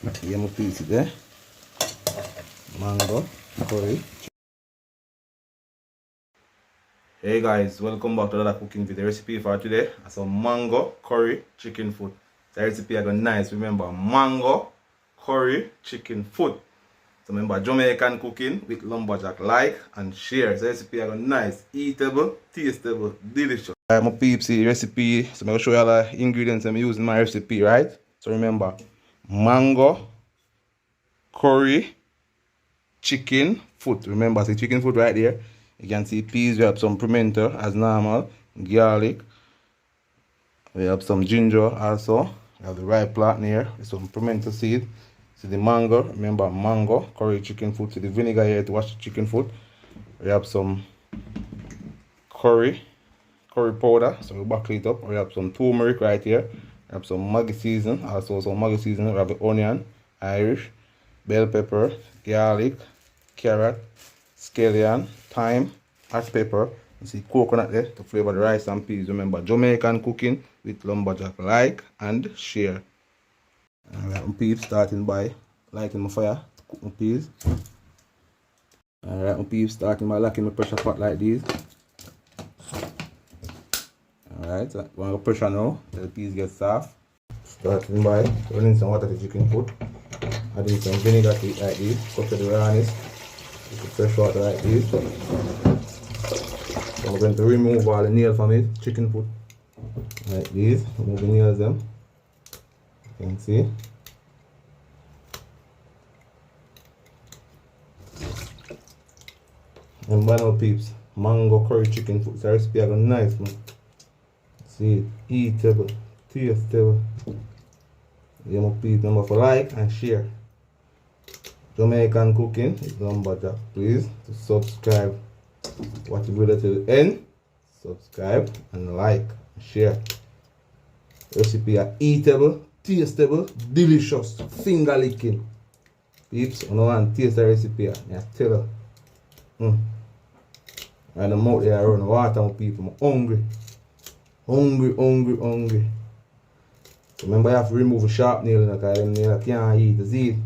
Here my piece there. Mango, curry. Hey guys, welcome back to another cooking video. Recipe for today. Some mango, curry, chicken foot. The recipe I got nice. Remember, mango, curry, chicken foot. So remember, Jamaican cooking with lumberjack. Like and share. The recipe I got nice, eatable, tasteable, delicious. My peeps, the recipe. So I'm gonna show you all the ingredients I'm using in my recipe, right? So remember, mango, curry, chicken foot. Remember, see chicken foot right there. You can see peas. We have some pimento as normal, garlic. We have some ginger also. We have the ripe plant here with some pimento seed. See the mango. Remember, mango, curry, chicken foot. See the vinegar here to wash the chicken foot. We have some curry powder. So we buckle it up. We have some turmeric right here. We have some Maggi season. Also some Maggi season. We have the onion, Irish, bell pepper, garlic, carrot, scallion, thyme, hot pepper. You see coconut there to flavor the rice and peas. Remember, Jamaican cooking with lumberjack. Like and share. Alright, my peeps, starting by lighting my fire to cook my peas. Alright, my peeps, starting by locking my pressure pot like this. Alright, so I'm going to pressure now till the peas get soft. Starting by running some water to chicken foot. Adding some vinegar to it like this. Cut to the rawness. Fresh water like this. So I'm going to remove all the nails from it, chicken foot. Like this. Remove the nails them. You can see. And by now peeps, mango curry chicken foot. It's a recipe I got nice, man. See it, eatable, tasteable. Yeah, my peeps, remember for like and share. Jamaican cooking is lumberjack. Please to subscribe. Watch the video till the end. Subscribe and like and share. Recipe are eatable, tasteable, delicious, finger licking. Peeps, I don't want to taste the recipe. I tell you. And the mouth there I run water, my people. I'm hungry. Hungry. Remember, you have to remove a sharp nail because them nail can't eat the seed.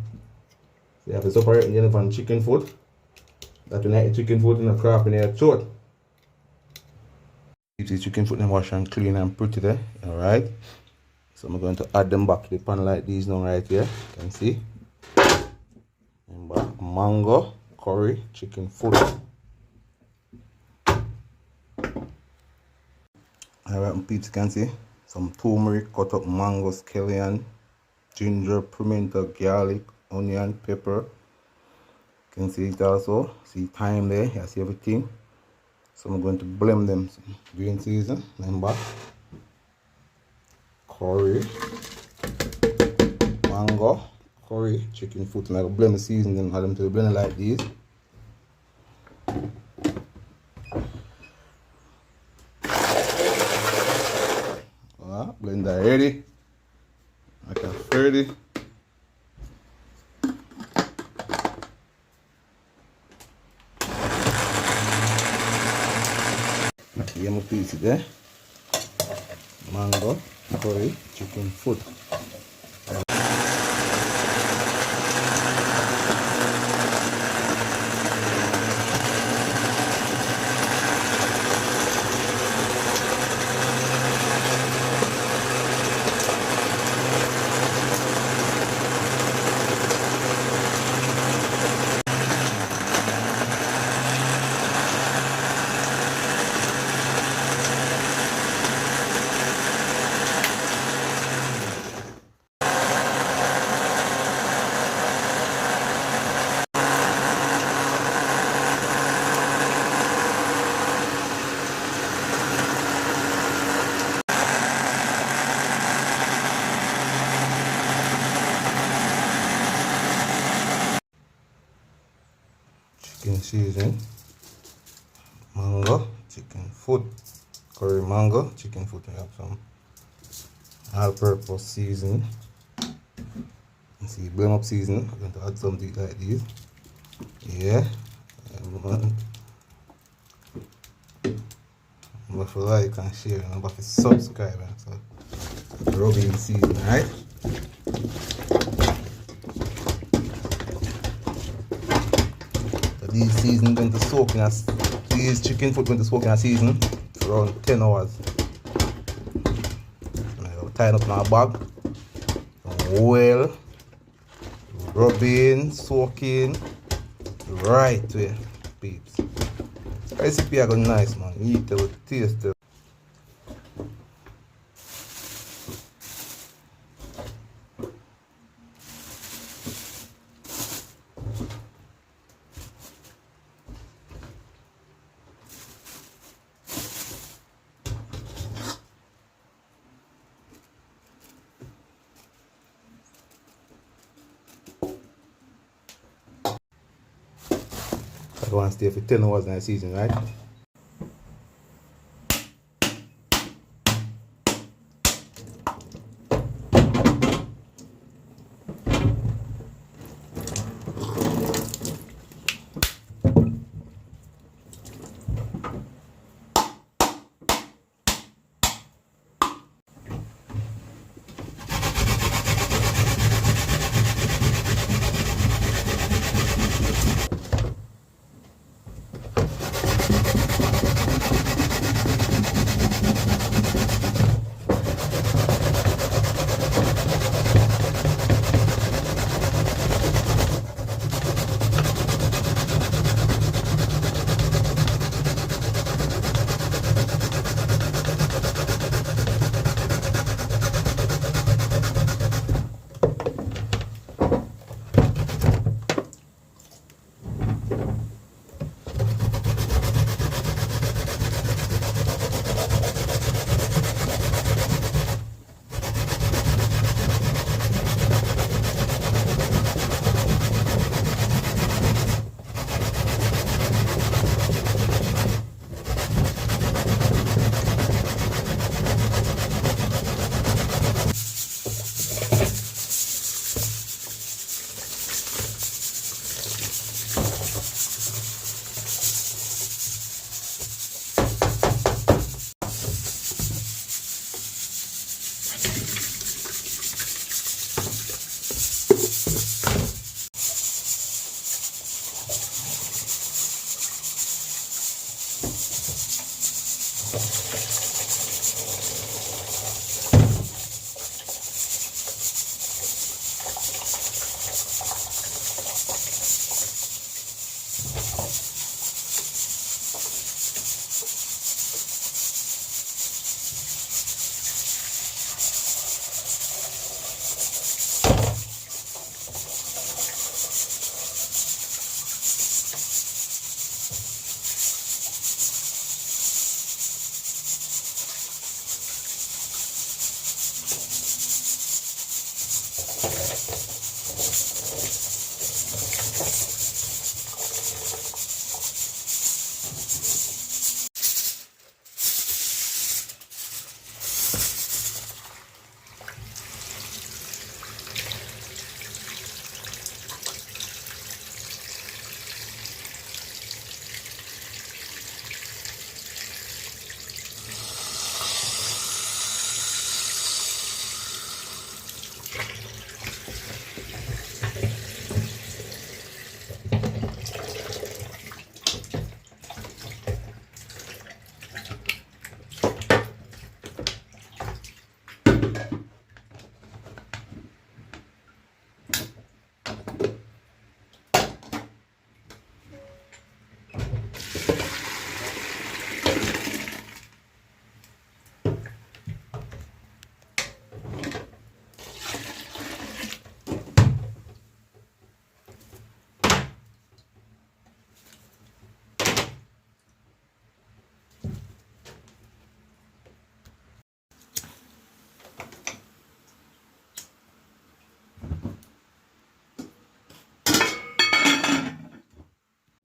So you have to separate the from chicken foot. That will make the chicken foot in the crop in your throat. Keep the chicken foot and wash and clean and pretty there. Alright. So I'm going to add them back to the pan like these now right here. You can see. Remember, mango, curry, chicken foot. Alright, peeps, you can see some turmeric, cut up mango, scallion, ginger, pimento, garlic, onion, pepper. You can see it also. See thyme there, you see everything. So I'm going to blend them. Green season, remember. Curry, mango, curry, chicken foot. And I blend the season and add them to the blender like this. Blender ready. I can ready. Here my piece there. Mango, curry, chicken foot. Chicken season, mango, chicken foot, curry mango, chicken foot. We have some all-purpose season. You see, blend up season. I'm going to add something like this. Yeah. Remember to like and share. Remember to subscribe. So, rubbing season, right? these season going to soak in these chicken foot going to soak in a season for around 10 hours. I'll tie it up in a bag. Well, rubbing, soaking, right way, peeps. Recipe I got nice, man. Eat it with taste it. I want to stay for 10 hours in the season, right?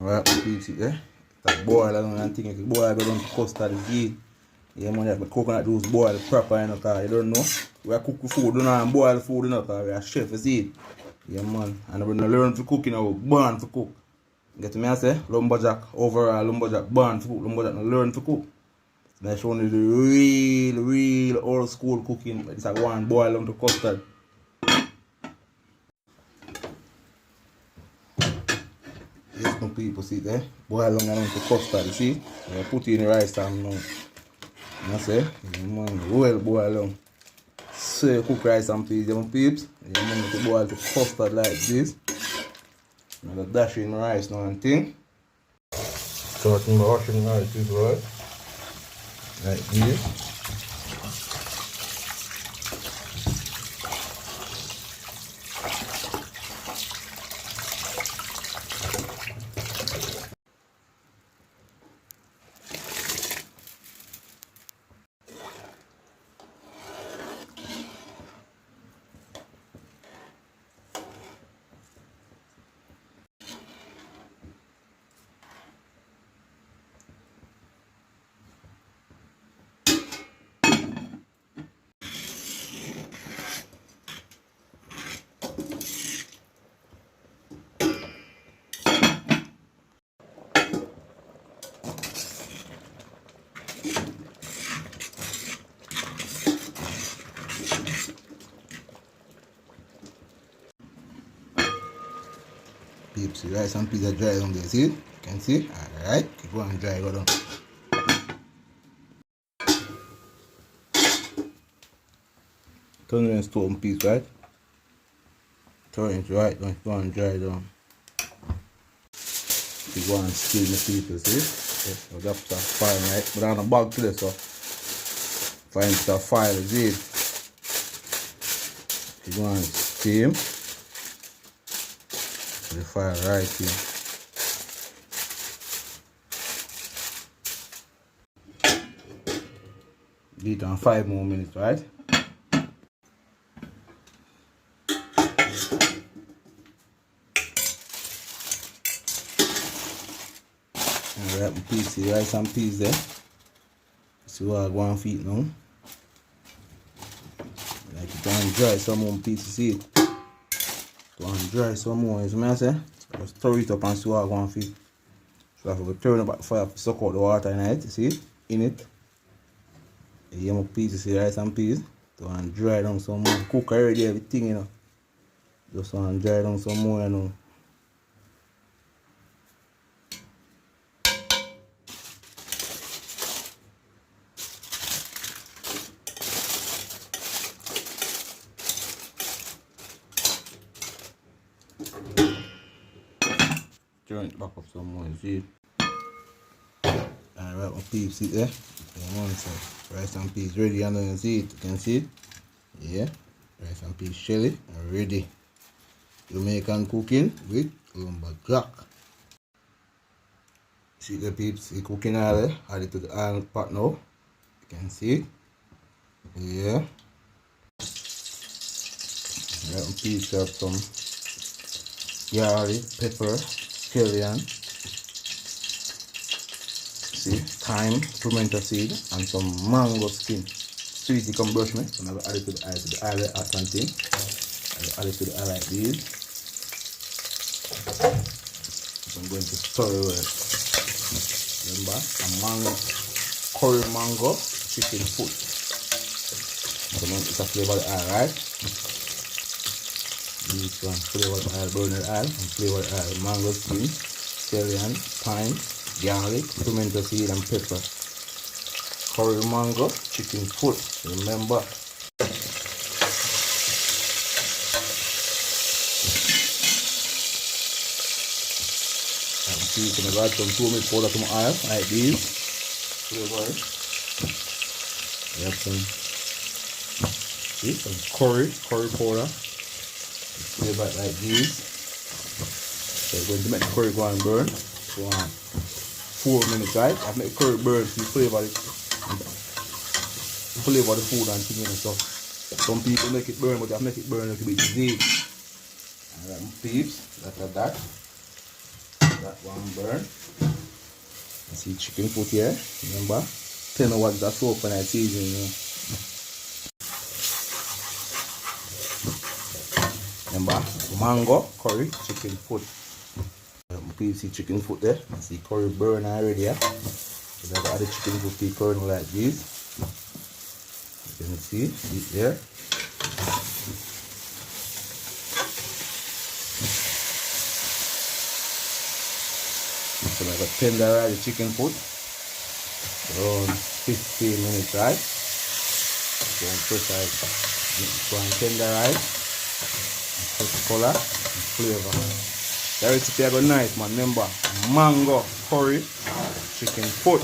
Right, peeps it there. That boil and thing, if you boil go down to custard seed. Yeah man, the coconut juice boil proper, you know, cause you don't know. We are cooking food, you know, and boil food, you know, cause we are chef seed. Yeah man. And we don't learn to cook, you know, born to cook. Get me I say? Lumberjack overall, lumberjack born to cook, lumberjack not learn to cook. So I show you the real old school cooking. It's like one boil down to custard. Yes, my people, see there. Boil long enough to custard, you see. I put in the rice and now. You see? Well boil long. So you cook rice and peas, my peeps. You want to boil to custard like this. I'm going to dash in rice now and thing. So I'm washing rice as well. Like this. Peeps, the rice and peas are dry down there, see? You can see? Alright, keep going dry, go down. Turn it and stone peas, right? Turn it right down, go and dry down. You go and steam the people, see? Yes, so that's the fire, right? But on the bag today, so find the fire, see? You go and steam. The fire right here. Leave it on 5 more minutes, right? Alright, my peas, see rice and peas there. See what I want to feed now. Like it can dry some more peas, see it. And dry some more, you see what I say? Just stir it up and see what I want to feed. So I have to turn it back the fire to suck out the water in it, you see? In it. You hear my peas, you see rice and peas. So and dry down some more. Cook already everything, you know. Just want to dry down some more, you know. Turn it back up some more, you see? Alright, my peas, see there? Rice and peas ready, and you see it, you can see it? Yeah, rice and peas shelly ready. Jamaican cooking with lumberjack. See the peeps, the cooking oil, add it to the oil pot now. You can see it? Yeah. Alright, my peas have some garlic, pepper, scallion, see, thyme, pimento seed, and some mango skin. Sweet, you can brush me. So I'm going to add it to the oil, hot and thing. I'll add it to the oil like this. So I'm going to stir it well. Remember, a mango, curry mango chicken foot. So it's a flavor of the oil, right? This one, flavor of the oil, burn the oil, and flavor of the oil, mango skin, scallion, thyme, garlic, pimento seed, and pepper. Curry mango chicken foot, remember. And see, you can add some turmeric powder to my oil, like this. Flavor. You have some curry powder. Flavor it like this. So you're going to make the curry go and burn. So 4 minutes, right? I've made curry burn to flavor it. Flavor the food and things and stuff. Some people make it burn, but I make it burn a little bit easy. Alright, peeps, after that one burn. You see chicken foot here, remember? 10 hours that soap and I season, you know. Remember, mango curry chicken foot. You see chicken foot there. You see curry burn already, yeah? So I got the chicken foot be burn like this. You can see it there. So I got tenderize the chicken foot around 15 minutes, right? So I'm pressure and tenderize. Put color and flavor. The recipe I got nice, man. Remember, mango curry chicken foot.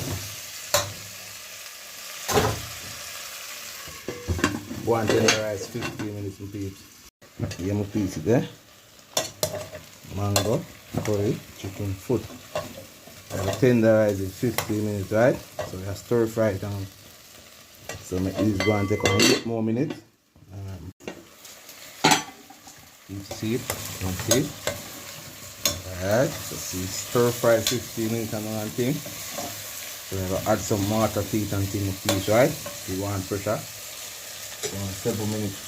Go and tenderize 15 minutes in peeps. Here my piece there. Mango curry chicken foot. I will tenderize it 15 minutes, right? So I stir fry it down. So this is going to take on 8 more minutes. You see it, you see it. Alright, so see stir fry 15 minutes and one thing. So we're going to add some water to it and thing with these, right? You want pressure. So 7 minutes.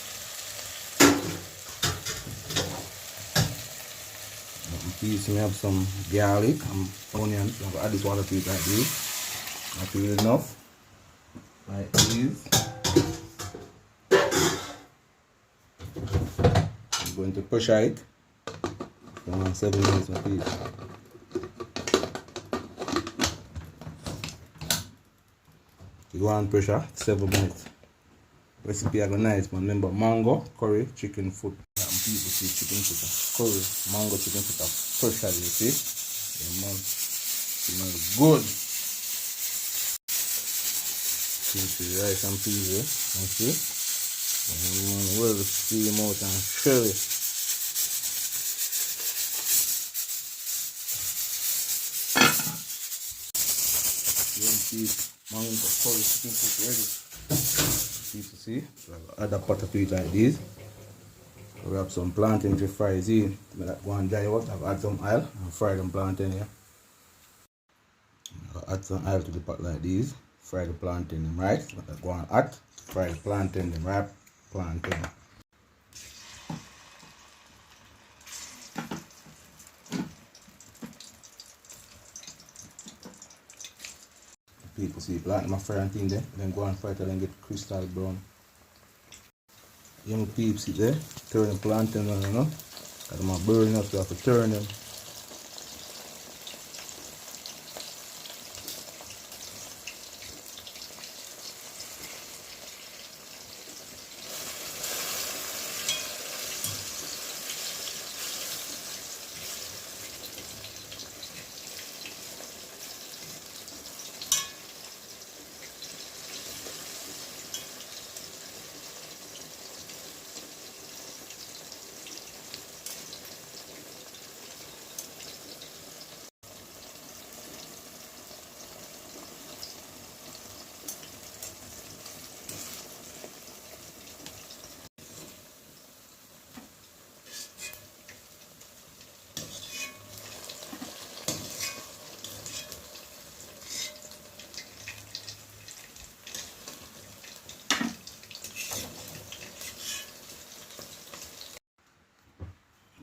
Piece may have some garlic and onions. So I'm going to add this water to it like this. Not really enough. Like this. Going to pressure it for 7 minutes, my please. You want pressure 7 minutes. Recipe I got nice, man. Remember mango curry chicken foot. People see chicken foot, curry mango chicken foot. Pressure, you see? Yeah, man. Smells good. See rice and peas, you see? Well, steam out and shell it. Mango curry chicken foot ready. See, so I add a pot of it like this. We have some plantain to fry in. Go and dry out. I've add some oil and fry them plantain here. I'll add some oil to the pot like this. Fry the plantain, right? Go and add, fry the plantain, right? Plantain. People see plantain my fry and thing there, then go and fry it and get crystal brown. Young peeps see there, turn the plantain on, you know. Because I'm burning up, so I have to turn them.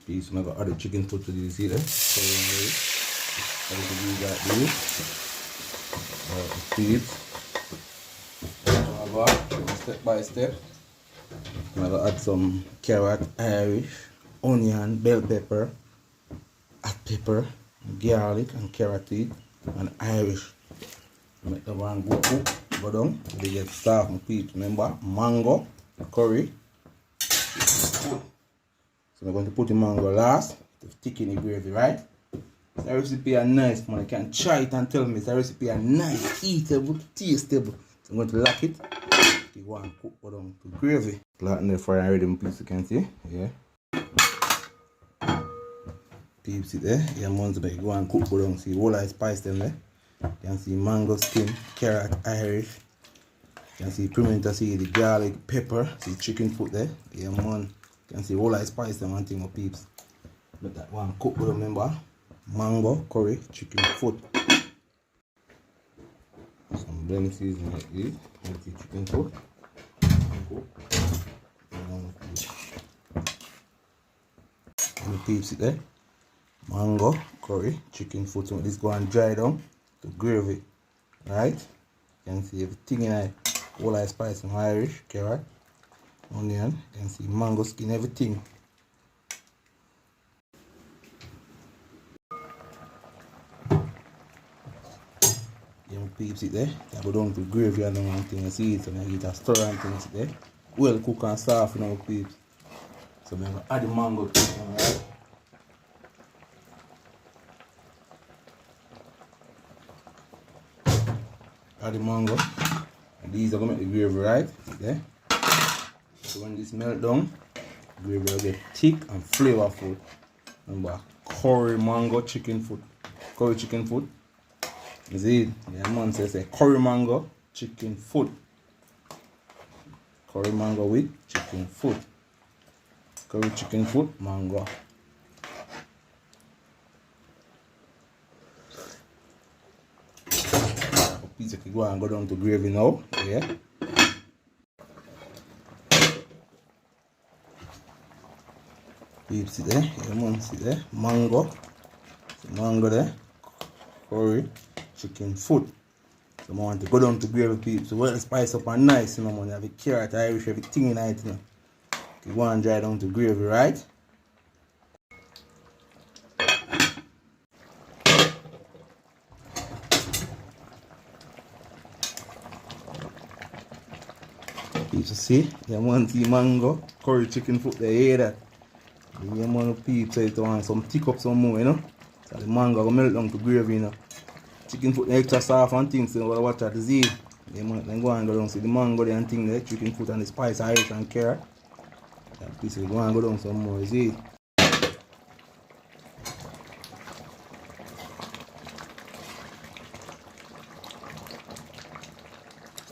Piece of other chicken foot to this here. So everything you got this. Step by step. I'm gonna add some carrot, Irish, onion, bell pepper, hot pepper, garlic and carrot seed and Irish. Make the one go down. They get soft and peach. Remember, mango, curry. So I'm going to put the mango last to thicken the gravy, right? The recipe is nice, man. You can try it and tell me the recipe is nice, eatable, tasteable. So I'm going to lock it. You go and cook for them to gravy. Flatten the fry already, please, you can see. Yeah. Peeps it there. Yeah, months back. Go and cook for them. See, all I spice them there. You can see mango skin, carrot, Irish. You can see pimento seed, the garlic, pepper. See chicken foot there. Yeah, man. You can see all I spice them and thing of peeps. Let that one cook with them, remember? Mango, curry, chicken foot. Some blend seasoning like this. Empty chicken foot. And the peeps it there. Mango, curry, chicken foot. So this go and dry down to gravy. Right? You can see everything in it. All I spice some Irish, carrot, onion, you can see mango skin, everything. peeps it there. I go down to gravy and one thing you see it, so I get a stir and things there. Well cook and soft, you know, peeps. So I'm gonna add the mango to it, alright? Add the mango. And these are gonna make the gravy, right? There. So when this melt down, the gravy will get thick and flavorful. Remember, curry mango chicken foot. Curry chicken foot. You see it? Yeah, man says curry mango chicken foot. Curry mango with chicken foot. Curry chicken foot mango. Piece of go and go down to gravy now. Yeah. Peeps it there. Yeah, man, see there. Mango. Mango there. Curry chicken foot. So I want to go down to gravy, peeps. So well spice up and nice, you know, man. Have a carrot, Irish, everything in it, you know. You go and dry down to gravy, right? Peeps, you see? You want the mango, curry chicken foot, they hear that. You want to peeps, so you want some thick up some more, you know. So the mango will melt down to gravy, you know. Chicken foot extra soft and things, so you watch out the Z. Then go and go down, see the mango there and thing there, chicken foot and the spice, Irish and carrot. That piece will go and go down some more, see?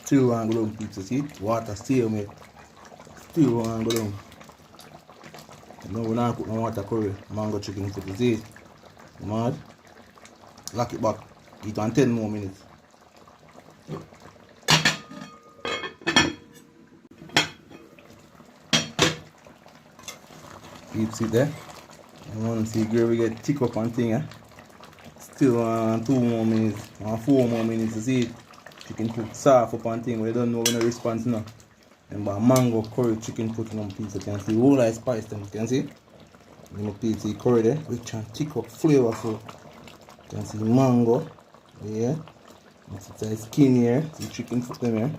Still want to go down, peeps, see? Water still, mate. Still want to go down. No, we're not putting no water curry, mango chicken foot, you see? Mad? Lock it back. Eat on 10 more minutes. Keep it there. I want to see gravy get thick up and thing, eh? Still 2 more minutes, 4 more minutes to see it. Chicken foot soft up and thing, but you don't know when the response now. Remember mango curry chicken foot on pizza. You can see all that spice them, you can see? You can see curry there, rich and thick up, flavorful. You can see mango. Yeah, it's a skin here, see chicken foot them here.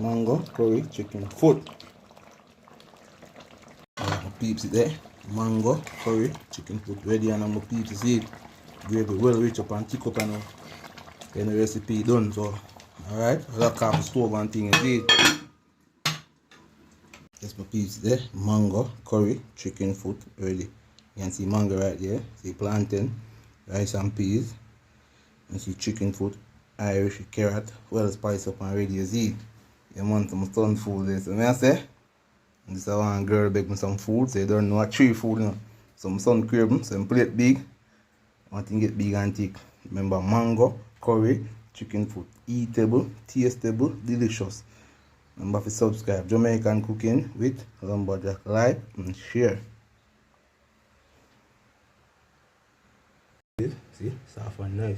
Mango, curry, chicken foot. My peeps it there. Mango, curry, chicken foot ready, and I'm gonna peeps see it. Gravy well rich up and thick up and then the recipe done. So alright, I lock off the stove and thing, you see it. That's my peeps there. Mango, curry, chicken foot ready. You can see mango right there, see plantain, rice and peas. You see chicken foot, Irish, carrot, well spiced up and ready, you see. You want some sun food there. So I say, this is one girl bake me some food, so you don't know what 3 food, you know. Some sun cream, some plate big. One thing get big and thick. Remember mango, curry, chicken foot, eatable, tasteable, delicious. Remember to subscribe. Jamaican cooking with lumberjack. Like and share. See, soft and nice.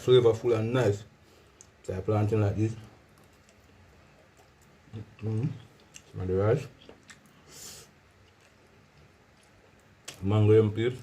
Flavorful and nice. So I planting like this. Smell the rice. Mango and peas.